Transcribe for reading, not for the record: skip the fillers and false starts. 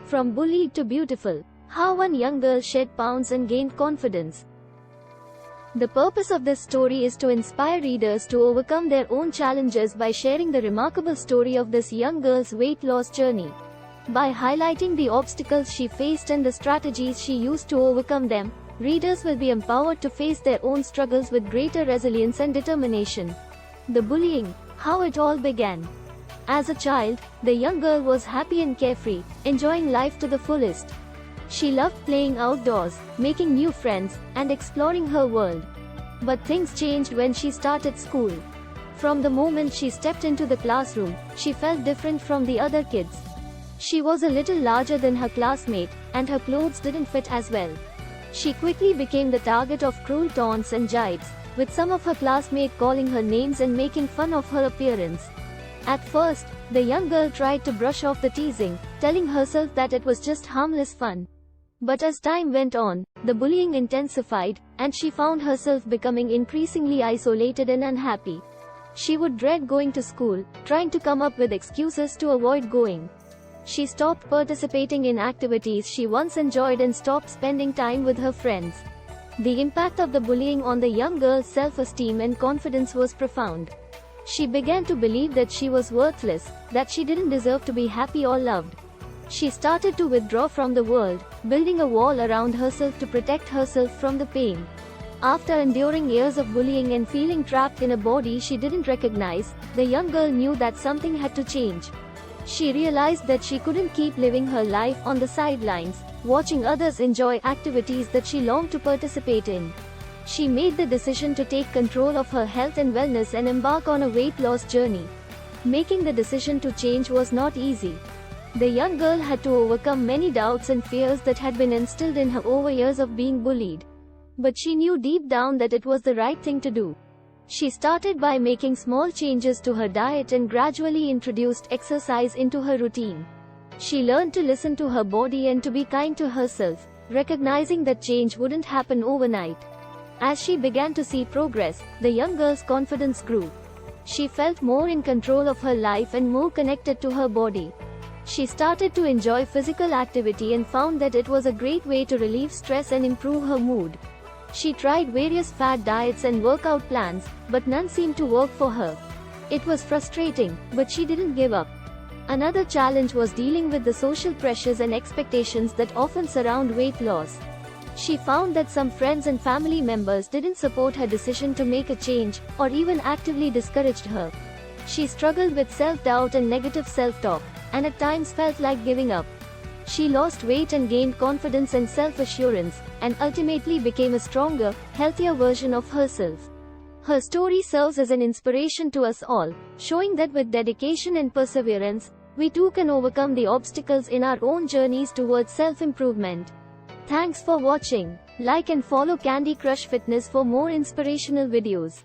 From bullied to beautiful. How one young girl shed pounds and gained confidence. The purpose of this story is to inspire readers to overcome their own challenges by sharing the remarkable story of this young girl's weight loss journey. By highlighting the obstacles she faced and the strategies she used to overcome them, readers will be empowered to face their own struggles with greater resilience and determination. The bullying. How it all began. As a child, the young girl was happy and carefree, enjoying life to the fullest. She loved playing outdoors, making new friends, and exploring her world. But things changed when she started school. From the moment she stepped into the classroom, she felt different from the other kids. She was a little larger than her classmate, and her clothes didn't fit as well. She quickly became the target of cruel taunts and jibes, with some of her classmates calling her names and making fun of her appearance. At first, the young girl tried to brush off the teasing, telling herself that it was just harmless fun. But as time went on, the bullying intensified, and she found herself becoming increasingly isolated and unhappy. She would dread going to school, trying to come up with excuses to avoid going. She stopped participating in activities she once enjoyed and stopped spending time with her friends. The impact of the bullying on the young girl's self-esteem and confidence was profound. She began to believe that she was worthless, that she didn't deserve to be happy or loved. She started to withdraw from the world, building a wall around herself to protect herself from the pain. After enduring years of bullying and feeling trapped in a body she didn't recognize, the young girl knew that something had to change. She realized that she couldn't keep living her life on the sidelines, watching others enjoy activities that she longed to participate in. She made the decision to take control of her health and wellness and embark on a weight loss journey. Making the decision to change was not easy. The young girl had to overcome many doubts and fears that had been instilled in her over years of being bullied. But she knew deep down that it was the right thing to do. She started by making small changes to her diet and gradually introduced exercise into her routine. She learned to listen to her body and to be kind to herself, recognizing that change wouldn't happen overnight. As she began to see progress, the young girl's confidence grew. She felt more in control of her life and more connected to her body. She started to enjoy physical activity and found that it was a great way to relieve stress and improve her mood. She tried various fad diets and workout plans, but none seemed to work for her. It was frustrating, but she didn't give up. Another challenge was dealing with the social pressures and expectations that often surround weight loss. She found that some friends and family members didn't support her decision to make a change, or even actively discouraged her. She struggled with self-doubt and negative self-talk, and at times felt like giving up. She lost weight and gained confidence and self-assurance, and ultimately became a stronger, healthier version of herself. Her story serves as an inspiration to us all, showing that with dedication and perseverance, we too can overcome the obstacles in our own journeys towards self-improvement. Thanks for watching. Like and follow Candy Crush Fitness for more inspirational videos.